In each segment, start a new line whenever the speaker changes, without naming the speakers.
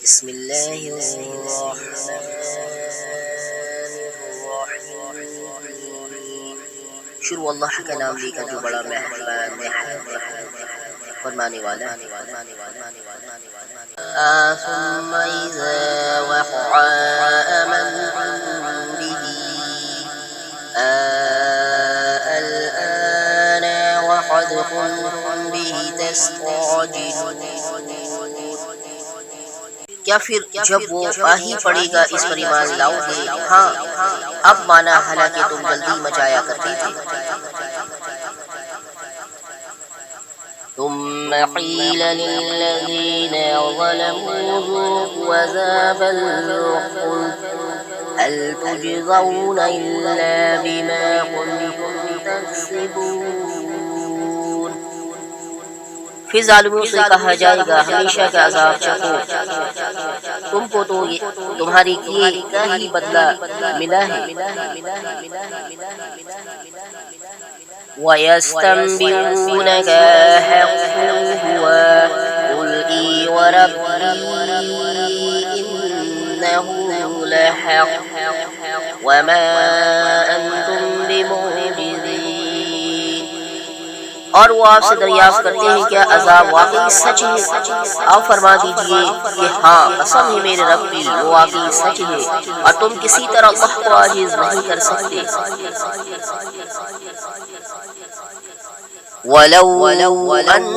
بسم الله الرحمن الرحیم۔ شروع اللہ کا نام لے کر جو بڑا مہربان نہایت فرمانے والا ثم اذا وقع آمنتم به الآن وقد كنتم به تستعجلون۔ کیا پھر جب وہ آ ہی پڑے گا اس پر ایمان لاؤ گے؟ ہاں اب مانا حالانکہ تم جلدی مچایا کرتے تھے۔ ثم قيل للذين ظلموا ذوقوا عذاب الخلد هل تجزون إلا بما كنتم تكسبون۔ پھر ظالموں سے کہا جائے گا ہمیشہ کا عذاب چکھو، تم کو تو تمہاری کیے کا ہی بدلہ ملا ہے۔ وَيَسْتَنبِئُونَكَ أَحَقٌّ هُوَ قُلْ إِي وَرَبِّي إِنَّهُ لَحَقٌّ وَمَا أَنْتُمْ بِمُعْجِزِينَ۔ اور وہ آپ سے دریافت کرتے ہیں کیا عذاب واقعی سچ ہے؟ آپ فرما دیجئے کہ ہاں قسم ہے میرے رب کی وہ واقعی سچ ہے اور تم کسی طرح اللہ کو عاجز نہیں کر سکتے۔ وَلَوْ أَنَّ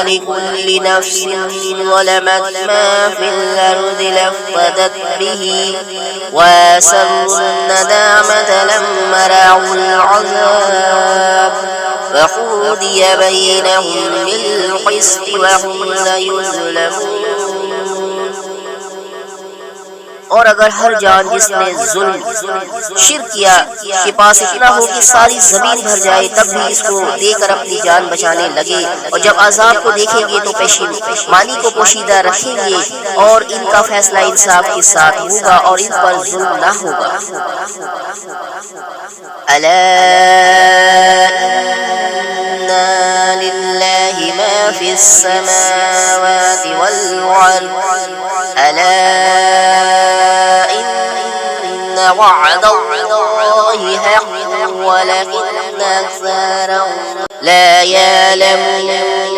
لِكُلِّ نَفْسٍ ظَلَمَتْ مَا فِي الْأَرْضِ لَافْتَدَتْ بِهِ وَأَسَرُّوا النَّدَامَةَ لَمَّا رَأَوُا الْعَذَابَ وَقُضِيَ بَيْنَهُم بِالْقِسْطِ وَهُمْ لَا يُظْلَمُونَ۔ اور اگر ہر جان جس نے ظلم شرک کیا کے پاس اتنا ہو کہ ساری زمین بھر جائے تب بھی اس کو دے کر اپنی جان بچانے لگے، اور جب عذاب کو دیکھیں گے تو پشیمانی کو پوشیدہ رکھیں گے، اور ان کا فیصلہ انصاف کے ساتھ ہوگا اور ان پر ظلم نہ ہوگا۔ الا ان للہ ما فی السماوات والارض الا وعد الله حق ولكن أكثرهم لا يعلمون۔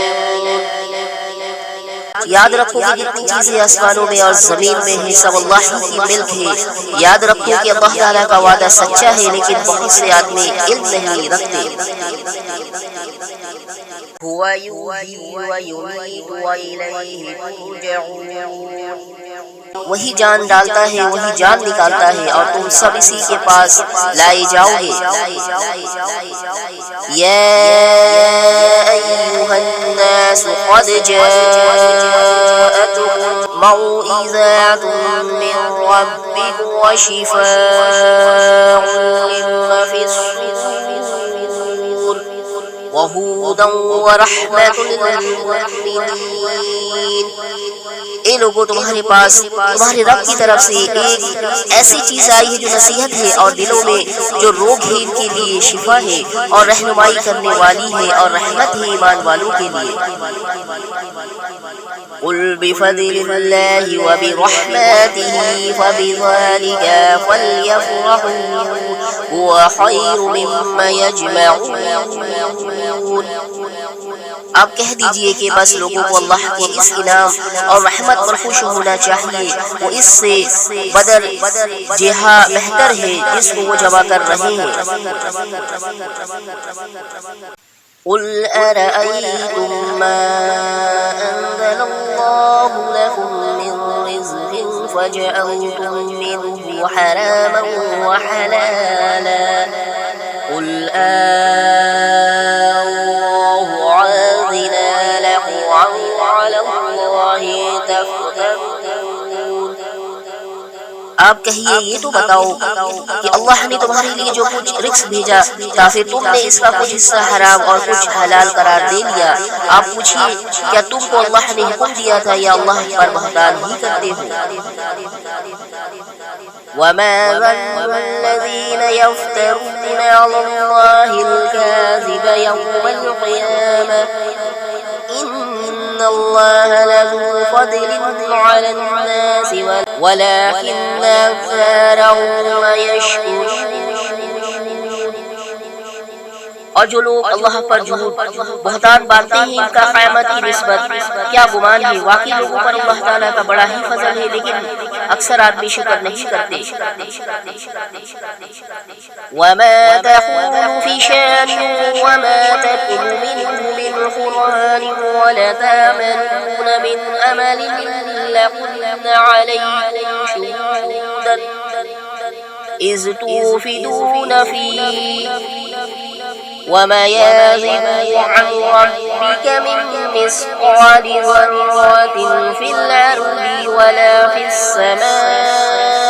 یاد رکھو کہ جتنی چیزیں آسمانوں میں اور زمین میں ہیں سب اللہ کی ملک ہے۔ یاد رکھو کہ اللہ تعالیٰ کا وعدہ سچا ہے لیکن بہت سے آدمی علم نہیں رکھتے۔ هو يحيي ويميت وإليه ترجعون۔ وہی جان ڈالتا ہے وہی جان نکالتا ہے اور تم سب اسی کے پاس لائے جاؤ گے۔ یا ایھا الناس قد جاءتکم موعظۃ من ربکم وشفاء لما فی الصدور وہدی ورحمۃ للمؤمنین۔ اے لوگوں تمہارے پاس تمہارے رب کی طرف سے ایک ایسی چیز آئی ہے جو نصیحت ہے اور دلوں میں جو روگ ہے ان کے لیے شفا ہے اور رہنمائی کرنے والی ہے اور رحمت ہے ایمان والوں کے لیے۔ قل بفضل اللہ وبرحمته فبذلك فليفرحوا هو خير مما يجمعون۔ آپ کہہ دیجئے کہ بس لوگوں کو اللہ کے اس انعام اور رحمت پر خوش ہونا چاہیے، وہ اس سے بدر جہا بہتر ہے جس کو وہ جمع کر رہے ہیں۔ قل أرأيتم ما أنزل الله لكم من رزق فجعلتم منه حراما وحلالا قل الله عاذنا له على الله تفترون۔ آپ کہیے یہ تو بتاؤ کہ اللہ نے تمہارے لیے جو کچھ رزق بھیجا یا پھر تم نے اس کا کچھ حصہ حرام اور کچھ حلال قرار دے لیا؟ آپ پوچھیے کیا تم کو اللہ نے حکم دیا تھا یا اللہ پر بہتان ہی کرتے ہو؟ وما ظن الذين يفترون على الله الكاذب يوم القيامة إن الله لذو فضل على الناس ولكن أكثرهم لا يشكرون. اور جو لوگ اللہ پر جھوٹ بہتان باندھتے ہیں ان کا قیامت کی نسبت کیا گمان ہے. واقعی لوگوں پر اللہ تعالیٰ کا بڑا ہی فضل ہے لیکن اکثر آدمی شکر نہیں کرتے. وما تقول في شان وما تتلو منه من قرآن ولا تأمنون من أمل لكنا عليكم شهودا إذ توفدون فيه وما يزيد عن ربك من مثقال ذرة في الأرض ولا في السماء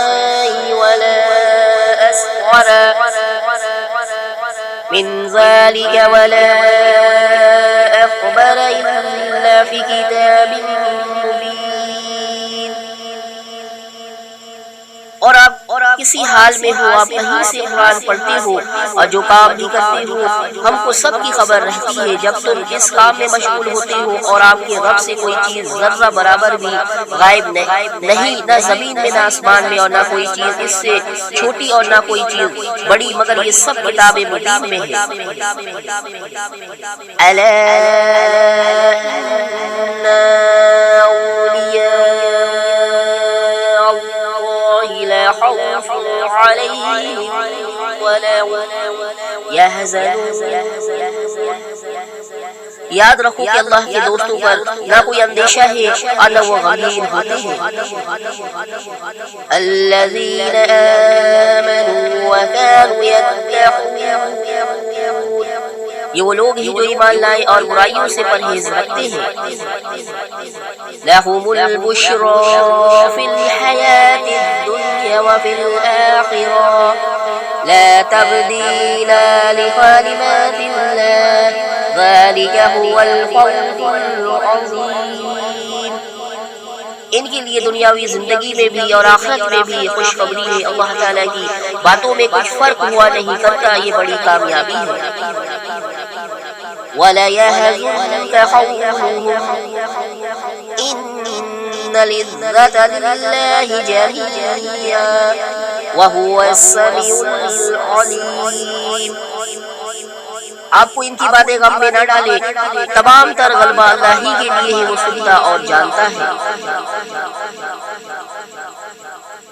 ولا أصغر من ذلك ولا أكبر إلا في كتاب مبين. اور آپ کسی حال میں ہو آپ کہیں سے قرآن پڑھتے ہو اور جو کام بھی کرتے ہو ہم کو سب کی خبر رہتی ہے. جب تم اس کام میں مشغول ہوتے ہو اور آپ کے رب سے کوئی چیز ذرہ برابر بھی غائب نہیں نہ زمین میں نہ آسمان میں اور نہ کوئی چیز اس سے چھوٹی اور نہ کوئی چیز بڑی مگر یہ سب کتاب مبین میں ہے. الا لا خوف عليهم ولا هم يحزنون. یاد رکھو کہ اللہ کے دوستوں پر نہ کوئی اندیشہ ہے اور نہ وہ غمگین ہوتے ہیں. الذين آمنوا وكانوا يتقون. یہ وہ لوگ ہیں جو ایمان لائے اور برائیوں سے پرہیز رکھتے ہیں. لهم البشرى في الحياة الدنيا وفي الآخرة لا تبديل لكلمات الله ذلك هو الفوز العظيم. ان کے لیے دنیاوی زندگی میں بھی اور آخرت میں بھی خوشخبری ہے. اللہ تعالیٰ کی باتوں میں کچھ فرق ہوا نہیں کرتا. یہ بڑی کامیابی ہے. وَلَا يَحْزُنكَ قَوْلُهُمْ إِنَّ الْعِزَّةَ لِلَّهِ جَمِيعًا وَهُوَ السَّمِيعُ الْعَلِيمُ. آپ کو ان کی باتیں غم میں نہ ڈالے. تمام تر غلبہ اللہ ہی کے لیے ہے. وہ سنتا اور جانتا ہے.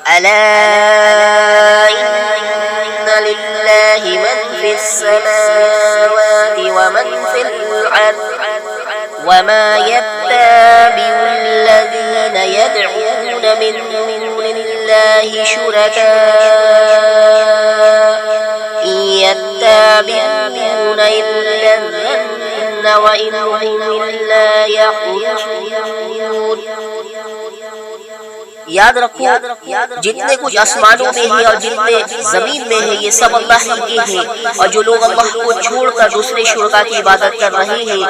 ألا إن لله من في السماوات ومن في الأرض وما يتبع الذين يدعون من دون الله شركاء إن يتبعون إلا الظن وإن هم إلا يخرصون. یاد رکھو جتنے کچھ آسمانوں میں ہے اور جتنے زمین میں ہے یہ سب اللہ ہی کے ہیں. اور جو لوگ اللہ کو چھوڑ کر دوسرے شرکا کی عبادت کر رہے ہیں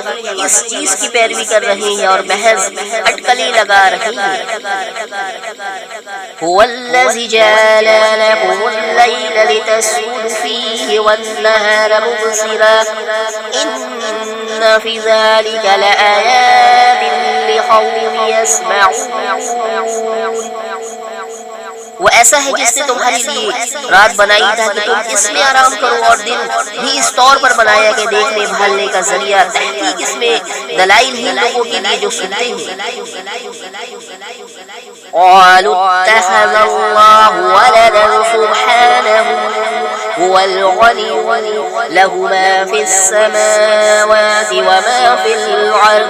اس چیز کی پیروی کر رہے ہیں اور محض اٹکلیں لگا رہے ہیں. هو الذي جعل لكم الليل لتسكنوا فيه والنهار مبصرا إن في ذلك لآيات لقوم يسمعون. وہ ایسا ہے جس نے تمہارے لیے رات بنائی تاکہ تم اس میں آرام کرو اور دن بھی اس طور پر بنایا کہ دیکھنے بھالنے کا ذریعہ. تحقیق اس میں دلائل ہیں لوگوں کے لیے جو سنتے ہیں. قالوا اتخذ الله ولدا سبحانه هو الغني له ما في السماوات وما في الأرض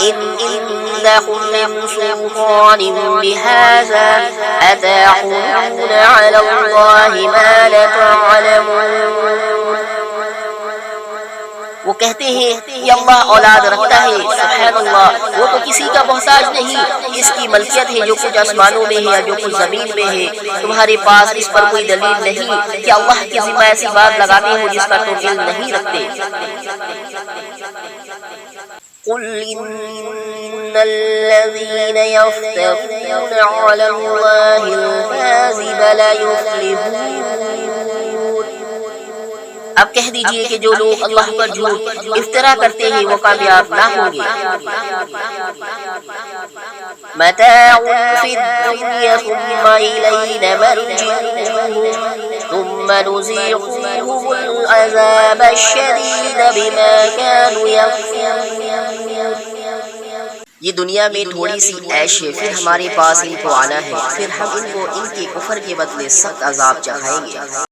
إن عندكم من سلطان بهذا أتقولون على الله ما لا تعلمون. وہ کہتے ہیں کہ اللہ اولاد رکھتا ہے. سبحان اللہ, وہ تو کسی کا محتاج نہیں. اس کی ملکیت ہے جو کچھ آسمانوں میں ہے یا جو کچھ زمین میں ہے. تمہارے پاس اس پر کوئی دلیل نہیں کہ اللہ کی ذمہ ایسی بات لگاتے ہو جس کا تم علم نہیں رکھتے. قل إن الذين يفترون على الله الكاذب لا يفلحون اب کہہ دیجئے کہ جو لوگ اللہ پر جھوٹ افطرا کرتے ہیں وہ کامیاب نہ ہوں گے۔ متاع فی الدنیا ثم الینا مرجعهم ثم نذیقهم العذاب الشدید بما كانوا یکفرون۔ یہ دنیا میں تھوڑی سی عیش ہے، پھر ہمارے پاس ان کو آنا ہے، پھر ہم ان کو ان کے کفر کے بدلے سخت عذاب چکھائیں گے۔